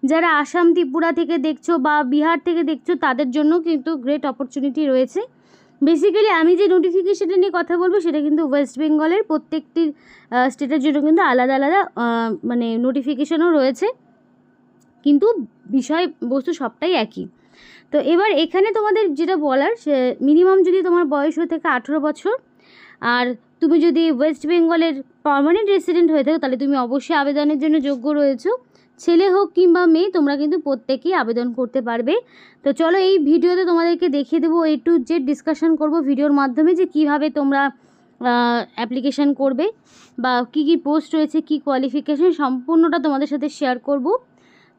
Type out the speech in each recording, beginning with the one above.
যারা আসাম ত্রিপুরা থেকে দেখছো বা বিহার থেকে দেখছো তাদের জন্য কিন্তু গ্রেট অপরচুনিটি রয়েছে। বেসিক্যালি আমি যে নোটিফিকেশানটা নিয়ে কথা বলবো সেটা কিন্তু ওয়েস্ট বেঙ্গলের প্রত্যেকটি স্টেটের জন্য কিন্তু আলাদা আলাদা মানে নোটিফিকেশানও রয়েছে, কিন্তু বিষয়বস্তু সবটাই একই। তো এবার এখানে তোমাদের যেটা বলার, সে মিনিমাম যদি তোমার বয়স হয়ে থাকে 18 বছর, আর তুমি যদি ওয়েস্ট বেঙ্গলের পার্মানেন্ট রেসিডেন্ট হয়ে থাকো তাহলে তুমি অবশ্যই আবেদনের জন্য যোগ্য রয়েছো। ছেলে হোক কিংবা মেয়ে, তোমরা কিন্তু প্রত্যেকেই আবেদন করতে পারবে। তো চলো এই ভিডিওতে তোমাদেরকে দেখিয়ে দেবো, A to Z ডিসকাশন করব ভিডিওর মাধ্যমে যে কিভাবে তোমরা অ্যাপ্লিকেশান করবে বা কী কী পোস্ট রয়েছে, কী কোয়ালিফিকেশান, সম্পূর্ণটা তোমাদের সাথে শেয়ার করব।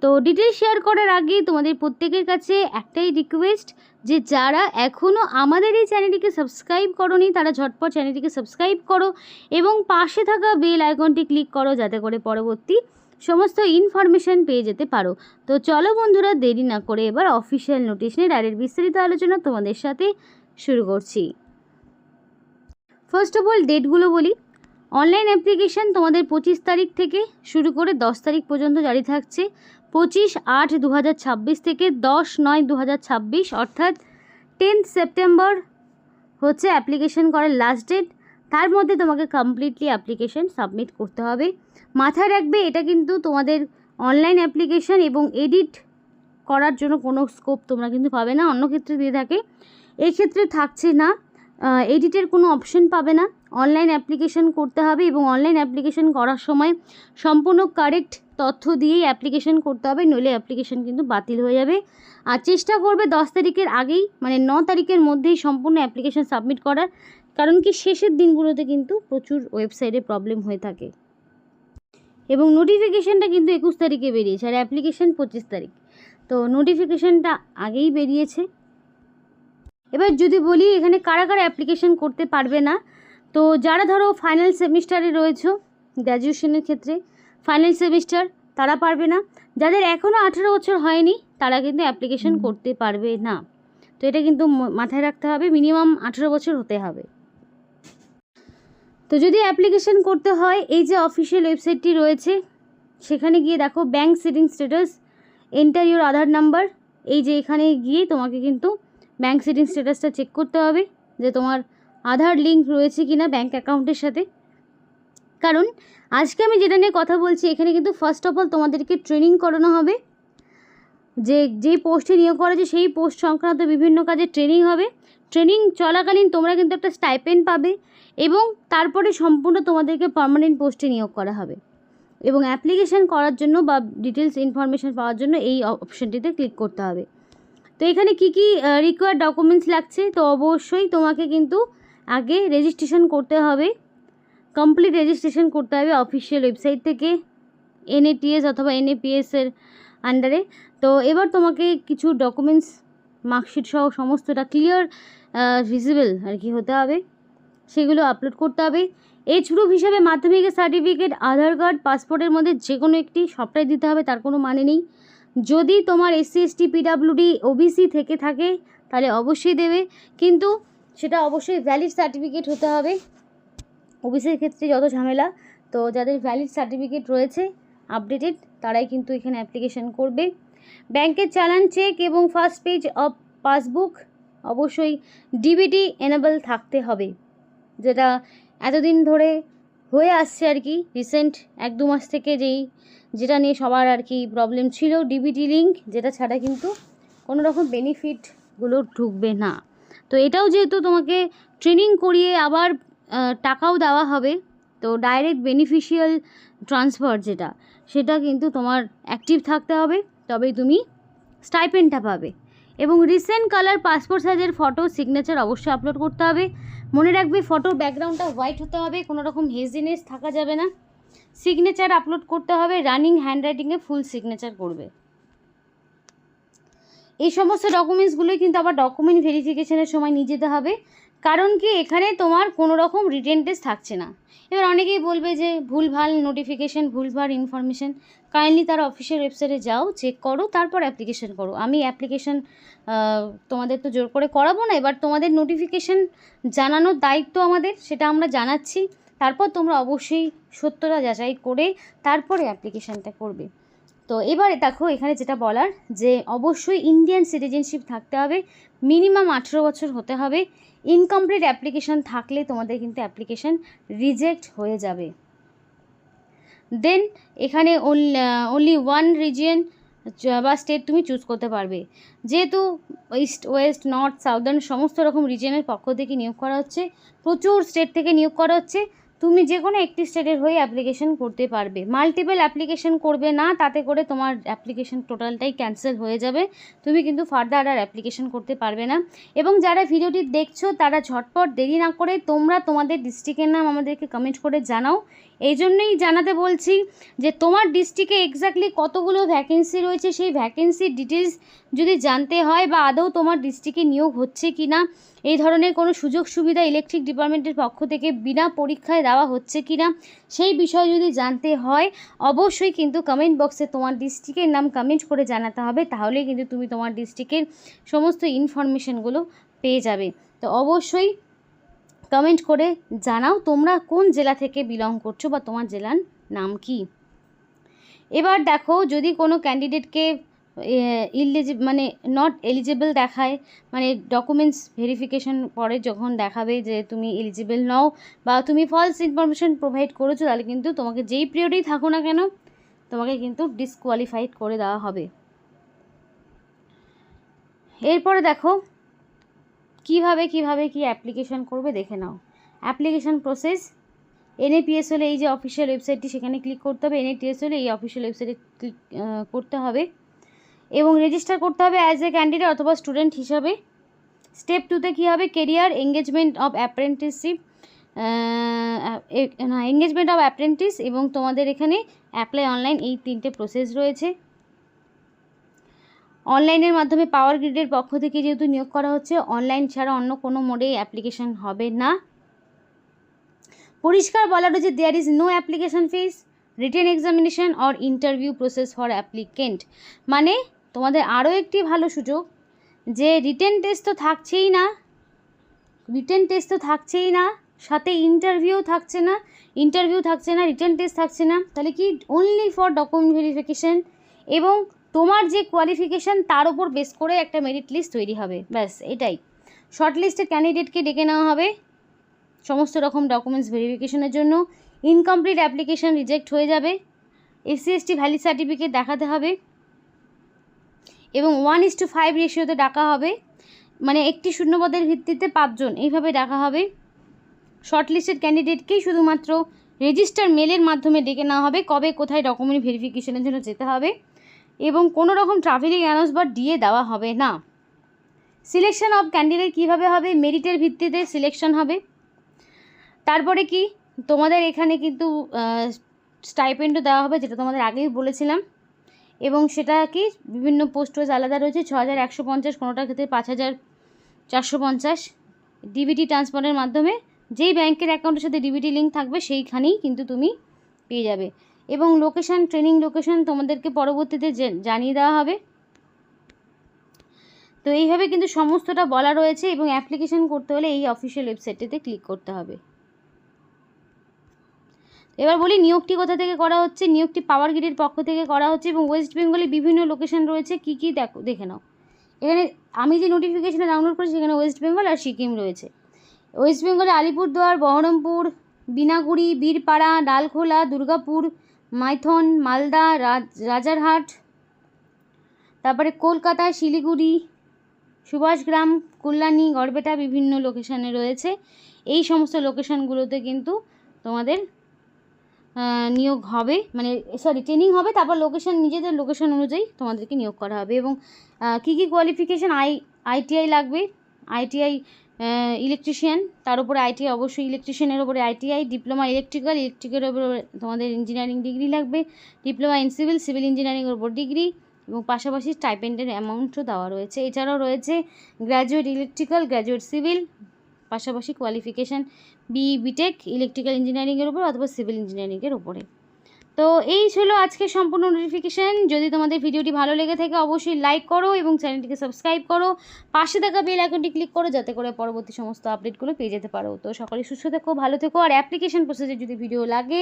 তো ডিটেলস শেয়ার করার আগে তোমাদের প্রত্যেকের কাছে একটাই রিকোয়েস্ট, যে যারা এখনও আমাদের এই চ্যানেলটিকে সাবস্ক্রাইব করোনি তারা ঝটপট চ্যানেলটিকে সাবস্ক্রাইব করো এবং পাশে থাকা বেল আইকনটি ক্লিক করো যাতে করে পরবর্তী সমস্ত ইনফরমেশান পেয়ে যেতে পারো। তো চলো বন্ধুরা, দেরি না করে এবার অফিসিয়াল নোটিশ নিয়ে ডাইরেক্ট বিস্তারিত আলোচনা তোমাদের সাথে শুরু করছি। ফার্স্ট অফ অল ডেটগুলো বলি। অনলাইন অ্যাপ্লিকেশান তোমাদের 25 তারিখ থেকে শুরু করে 10 তারিখ পর্যন্ত জারি থাকছে। 25/8/2026 থেকে 10/9/2026, অর্থাৎ 10 সেপ্টেম্বর হচ্ছে অ্যাপ্লিকেশান করার লাস্ট ডেট। তার মধ্যে তোমাকে কমপ্লিটলি অ্যাপ্লিকেশান সাবমিট করতে হবে। মাথায় রাখবে এটা কিন্তু তোমাদের অনলাইন অ্যাপ্লিকেশান এবং এডিট করার জন্য কোনো স্কোপ তোমরা কিন্তু পাবে না, অন্য ক্ষেত্রে দিয়ে থাকে, এই ক্ষেত্রে থাকছে না। এডিটের কোনো অপশন পাবে না, অনলাইন অ্যাপ্লিকেশান করতে হবে এবং অনলাইন অ্যাপ্লিকেশান করার সময় সম্পূর্ণ কারেক্ট তথ্য দিয়েই অ্যাপ্লিকেশান করতে হবে, নইলে অ্যাপ্লিকেশান কিন্তু বাতিল হয়ে যাবে। আর চেষ্টা করবে 10 তারিখের আগেই, মানে 9 তারিখের মধ্যেই সম্পূর্ণ অ্যাপ্লিকেশান সাবমিট করার, কারণ কি শেষের দিনগুলোতে কিন্তু প্রচুর ওয়েবসাইটে প্রবলেম হয়ে থাকে। এবং নোটিফিকেশানটা কিন্তু 21 তারিখে বেরিয়েছে আর অ্যাপ্লিকেশান 25 তারিখ, তো নোটিফিকেশানটা আগেই বেরিয়েছে। এবার যদি বলি এখানে কারা কারা অ্যাপ্লিকেশান করতে পারবে না, তো যারা ধরো ফাইনাল সেমিস্টারে রয়েছে গ্র্যাজুয়েশনের ক্ষেত্রে, ফাইনাল সেমিস্টার, তারা পারবে না। যাদের এখনও 18 বছর হয়নি তারা কিন্তু অ্যাপ্লিকেশান করতে পারবে না। তো এটা কিন্তু মাথায় রাখতে হবে, মিনিমাম 18 বছর হতে হবে। তো যদি অ্যাপ্লিকেশান করতে হয়, এই যে অফিসিয়াল ওয়েবসাইটটি রয়েছে সেখানে গিয়ে দেখো bank sitting status, enter your Aadhaar number, এই যে এখানে গিয়ে তোমাকে কিন্তু ব্যাঙ্ক সিটিং স্ট্যাটাসটা চেক করতে হবে যে তোমার আধার লিঙ্ক রয়েছে কি না ব্যাঙ্ক অ্যাকাউন্টের সাথে। কারণ আজকে আমি যেটা নিয়ে কথা বলছি এখানে কিন্তু ফার্স্ট অফ অল তোমাদেরকে ট্রেনিং করানো হবে, যেই পোস্টে নিয়োগ করা আছে সেই পোস্ট সংক্রান্ত বিভিন্ন কাজে ট্রেনিং হবে। ট্রেনিং চলাকালীন তোমরা কিন্তু একটা স্টাইপেন্ড পাবে এবং তারপরে সম্পূর্ণ তোমাদেরকে পার্মানেন্ট পোস্টে নিয়োগ করা হবে। এবং অ্যাপ্লিকেশান করার জন্য বা ডিটেলস ইনফরমেশান পাওয়ার জন্য এই অপশানটিতে ক্লিক করতে হবে। তো এখানে কি কি রিকোয়ার্ড ডকুমেন্টস লাগছে, তো অবশ্যই তোমাকে কিন্তু আগে রেজিস্ট্রেশন করতে হবে, কমপ্লিট রেজিস্ট্রেশন করতে হবে অফিসিয়াল ওয়েবসাইট থেকে NATS অথবা NAPS এর আন্ডারে। তো এবার তোমাকে কিছু ডকুমেন্টস, মার্কশিট সহ সমস্তটা ক্লিয়ার ভিজিবল আর কি হতে হবে, সেগুলো আপলোড করতে হবে। এজ প্রুফ হিসাবে মাধ্যমিকের সার্টিফিকেট, আধার কার্ড, পাসপোর্টের মধ্যে যে কোনো একটি, সবটাই দিতে হবে, তার কোনো মানে নেই। যদি তোমার SC ST PWD OBC থেকে থাকে তাহলে অবশ্যই দেবে, কিন্তু সেটা অবশ্যই ভ্যালিড সার্টিফিকেট হতে হবে। OBCর ক্ষেত্রে যত ঝামেলা, তো যাদের ভ্যালিড সার্টিফিকেট রয়েছে আপডেটেড তারাই কিন্তু এখানে অ্যাপ্লিকেশান করবে। ব্যাংকের চালান, চেক এবং ফার্স্ট পেজ অফ পাসবুক অবশ্যই DBT এনেবল থাকতে হবে, যেটা এতদিন ধরে হয়ে আসছে আর কি, রিসেন্ট 1-2 মাস থেকে যেটা নিয়ে সবার আর কি প্রবলেম ছিল, DBT লিঙ্ক, যেটা ছাড়া কিন্তু কোনো রকম বেনিফিটগুলো ঢুকবে না। তো এটাও যেহেতু তোমাকে ট্রেনিং করিয়ে আবার টাকাও দেওয়া হবে, তো ডাইরেক্ট বেনিফিশিয়াল ট্রান্সফার যেটা, সেটা কিন্তু তোমার অ্যাক্টিভ থাকতে হবে, তবেই তুমি স্টাইপেন্ডটা পাবে। এবং রিসেন্ট কালার পাসপোর্ট সাইজের ফটো, সিগনেচার অবশ্যই আপলোড করতে হবে। মনে রাখবে ফটোর ব্যাকগ্রাউন্ডটা হোয়াইট হতে হবে, কোনো রকম হেজিনেস থাকা যাবে না। সিগনেচার আপলোড করতে হবে, রানিং হ্যান্ডরাইটিংয়ে ফুল সিগনেচার করবে। এই সমস্ত ডকুমেন্টসগুলোই কিন্তু আবার ডকুমেন্ট ভেরিফিকেশনের সময় নিয়ে যেতে হবে, কারণ কি এখানে তোমার কোনো রকম রিটেন টেস্ট থাকছে না। এবার অনেকেই বলবে যে ভুলভাল নোটিফিকেশান, ভুলভাল ইনফরমেশান, কাইন্ডলি তার অফিসিয়াল ওয়েবসাইটে যাও, চেক করো, তারপর অ্যাপ্লিকেশান করো। আমি অ্যাপ্লিকেশান তোমাদের তো জোর করে করাবো না, এবার তোমাদের নোটিফিকেশান জানানোর দায়িত্ব আমাদের, সেটা আমরা জানাচ্ছি। তারপর তোমরা অবশ্যই সত্যতা যাচাই করে তারপরে অ্যাপ্লিকেশানটা করবে। তো এবারে দেখো এখানে যেটা বলার যে অবশ্যই ইন্ডিয়ান সিটিজেনশিপ থাকতে হবে, মিনিমাম 18 বছর হতে হবে। ইনকমপ্লিট অ্যাপ্লিকেশন থাকলে তোমাদের কিন্তু অ্যাপ্লিকেশন রিজেক্ট হয়ে যাবে। দেন এখানে অনলি ওয়ান রিজিয়ন বা স্টেট তুমি চুজ করতে পারবে। যেহেতু ইস্ট, ওয়েস্ট, নর্থ, সাউদার্ন সমস্ত রকম রিজিয়নের পক্ষ থেকে নিয়োগ করা হচ্ছে, প্রচুর স্টেট থেকে নিয়োগ করা হচ্ছে, তুমি যে কোনো একটি স্টেটের হয়ে অ্যাপ্লিকেশন করতে পারবে। মাল্টিপল অ্যাপ্লিকেশন করবে না, তাতে করে তোমার অ্যাপ্লিকেশন টোটালটাই ক্যান্সেল হয়ে যাবে, তুমি কিন্তু ফার্দার আর অ্যাপ্লিকেশন করতে পারবে না। এবং যারা ভিডিওটি দেখছো তারা ঝটপট দেরি না করে তোমরা তোমাদের ডিস্ট্রিক্টের নাম আমাদেরকে কমেন্ট করে জানাও। এই জন্যই জানাতে বলছি যে তোমার ডিস্ট্রিক্টে এক্স্যাক্টলি কতগুলো ভ্যাকেন্সি রয়েছে, সেই ভ্যাকেন্সির ডিটেলস যদি জানতে হয় বা আদৌ তোমার ডিস্ট্রিক্টে নিয়োগ হচ্ছে কি না, এই ধরনের কোনো সুযোগ সুবিধা ইলেকট্রিক ডিপার্টমেন্টের পক্ষ থেকে বিনা পরীক্ষায় দেওয়া হচ্ছে কি না, সেই বিষয়ে যদি জানতে হয় অবশ্যই কিন্তু কমেন্ট বক্সে তোমার ডিস্ট্রিক্টের নাম কমেন্ট করে জানাতে হবে, তাহলেই কিন্তু তুমি তোমার ডিস্ট্রিক্টের সমস্ত ইনফরমেশনগুলো পেয়ে যাবে। তো অবশ্যই কমেন্ট করে জানাও তোমরা কোন জেলা থেকে বিলং করছো বা তোমার জেলার নাম কি। এবার দেখো যদি কোনো ক্যান্ডিডেটকে মানে নট এলিজিবল দেখায়, মানে ডকুমেন্টস ভেরিফিকেশন পরে যখন দেখাবে যে তুমি এলিজিবল নও বা তুমি ফলস ইনফরমেশন প্রোভাইড করেছো, তাহলে কিন্তু তোমাকে যেই পিরিয়ডেই থাকো না কেন তোমাকে কিন্তু ডিসকোয়ালিফাইড করে দেওয়া হবে। এরপরে দেখো কিভাবে কি অ্যাপ্লিকেশন করবে দেখে নাও। অ্যাপ্লিকেশন প্রসেস, NAPS হলে এই যে অফিসিয়াল ওয়েবসাইটটি সেখানে ক্লিক করতে হবে, NATS হলে এই অফিসিয়াল ওয়েবসাইটে ক্লিক করতে হবে এবং রেজিস্টার করতে হবে অ্যাজ এ ক্যান্ডিডেট অথবা স্টুডেন্ট হিসাবে। স্টেপ 2তে কী হবে, career, engagement of apprenticeship, engagement of apprentice এবং তোমাদের এখানে অ্যাপ্লাই অনলাইন, এই 3টে প্রসেস রয়েছে। অনলাইনের মাধ্যমে পাওয়ার গ্রিডের পক্ষ থেকে যেহেতু নিয়োগ করা হচ্ছে, অনলাইন ছাড়া অন্য কোনো মোডে অ্যাপ্লিকেশন হবে না। পরিষ্কার বলা রয়েছে there is no application fees, written examination or interview process for applicant. মানে তোমাদের আরও একটি ভালো সুযোগ যে রিটেন টেস্ট তো থাকছেই না, সাথে ইন্টারভিউ থাকছে না, রিটেন টেস্ট থাকছে না, তাহলে কি অনলি ফর ডকুমেন্ট ভেরিফিকেশন এবং তোমার যে কোয়ালিফিকেশান তার উপর বেস করে একটা মেরিট লিস্ট তৈরি হবে, ব্যাস এটাই। শর্ট লিস্টের ক্যান্ডিডেটকে ডেকে নেওয়া হবে সমস্ত রকম ডকুমেন্টস ভেরিফিকেশনের জন্য। ইনকমপ্লিট অ্যাপ্লিকেশন রিজেক্ট হয়ে যাবে, SC/ST ভ্যালিড সার্টিফিকেট দেখাতে হবে এবং 1:5 রেশিওতে ডাকা হবে, মানে একটি শূন্যপদের ভিত্তিতে 5 জন এইভাবে ডাকা হবে। শর্ট লিস্টেড ক্যান্ডিডেটকেই শুধুমাত্র রেজিস্টার মেলের মাধ্যমে ডেকে নেওয়া হবে কবে কোথায় ডকুমেন্ট ভেরিফিকেশনের জন্য যেতে হবে এবং কোনো রকম ট্রাভেলিং অ্যালাউন্স বা ডিএ দেওয়া হবে না। সিলেকশন অফ ক্যান্ডিডেট কীভাবে হবে, মেরিটের ভিত্তিতে সিলেকশন হবে। তারপরে কি তোমাদের এখানে কিন্তু স্টাইপেন্ডও দেওয়া হবে, যেটা তোমাদের আগেই বলেছিলাম, এবং সেটা কি বিভিন্ন পোস্ট ওয়াইজ আলাদা রয়েছে, 6,150, কোনোটার ক্ষেত্রে 5,450। ডিবিটি ট্রান্সফারের মাধ্যমে যেই ব্যাংকের অ্যাকাউন্টের সাথে ডিবিটি লিঙ্ক থাকবে সেইখানেই কিন্তু তুমি পেয়ে যাবে এবং লোকেশান, ট্রেনিং লোকেশান তোমাদেরকে পরবর্তীতে জানিয়ে দেওয়া হবে। তো এইভাবে কিন্তু সমস্তটা বলা রয়েছে এবং অ্যাপ্লিকেশন করতে হলে এই অফিসিয়াল ওয়েবসাইটটিতে ক্লিক করতে হবে। এবার বলি নিয়োগটি কোথা থেকে করা হচ্ছে। নিয়োগটি পাওয়ার গ্রিডের পক্ষ থেকে করা হচ্ছে এবং ওয়েস্ট বেঙ্গলে বিভিন্ন লোকেশন রয়েছে, কী কী দেখে নাও। এখানে আমি যে নোটিফিকেশানে ডাউনলোড করেছি সেখানে ওয়েস্ট বেঙ্গল আর সিকিম রয়েছে। ওয়েস্ট বেঙ্গলে আলিপুরদুয়ার, বহরমপুর, বিনাগুড়ি, বীরপাড়া, ডালখোলা, দুর্গাপুর, মাইথন, মালদা, রাজারহাট, তারপরে কলকাতা, শিলিগুড়ি, সুভাষগ্রাম, কল্যাণী, গড়বেতা বিভিন্ন লোকেশানে রয়েছে। এই সমস্ত লোকেশানগুলোতে কিন্তু তোমাদের নিয়োগ হবে, মানে ট্রেনিং হবে, তারপর লোকেশান, নিজেদের লোকেশান অনুযায়ী তোমাদেরকে নিয়োগ করা হবে এবং কী কী কোয়ালিফিকেশান, ITI লাগবে, ITI ইলেকট্রিশিয়ান, তার উপরে ITI অবশ্যই, ইলেকট্রিশিয়ানের উপরে ITI, ডিপ্লোমা ইলেকট্রিকের উপরে তোমাদের ইঞ্জিনিয়ারিং ডিগ্রি লাগবে, ডিপ্লোমা ইন সিভিল ইঞ্জিনিয়ারিংয়ের উপর ডিগ্রি এবং পাশাপাশি স্টাইপেন্ডের অ্যামাউন্টও দেওয়া রয়েছে। এছাড়াও রয়েছে গ্র্যাজুয়েট ইলেকট্রিক্যাল, গ্র্যাজুয়েট সিভিল, পাশাপাশি কোয়ালিফিকেশান BTech ইলেকট্রিক্যাল ইঞ্জিনিয়ারিংয়ের উপর অথবা সিভিল ইঞ্জিনিয়ারিংয়ের উপরে। তো এই ছিল আজকের সম্পূর্ণ নোটিফিকেশান। যদি তোমাদের ভিডিওটি ভালো লেগে থাকে অবশ্যই লাইক করো এবং চ্যানেলটিকে সাবস্ক্রাইব করো, পাশে থাকা বেল আইকনটি ক্লিক করো যাতে করে পরবর্তী সমস্ত আপডেটগুলো পেয়ে যেতে পারো। তো সকলে সুস্থ থেকো, ভালো থেকো, আর অ্যাপ্লিকেশন প্রসেসে যদি ভিডিও লাগে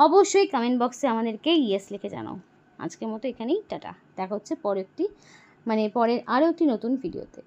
অবশ্যই কমেন্ট বক্সে আমাদেরকে ইয়েস লিখে জানাও। আজকের মতো এখানেই টাটা। দেখা হচ্ছে পরের আরও একটি নতুন ভিডিওতে।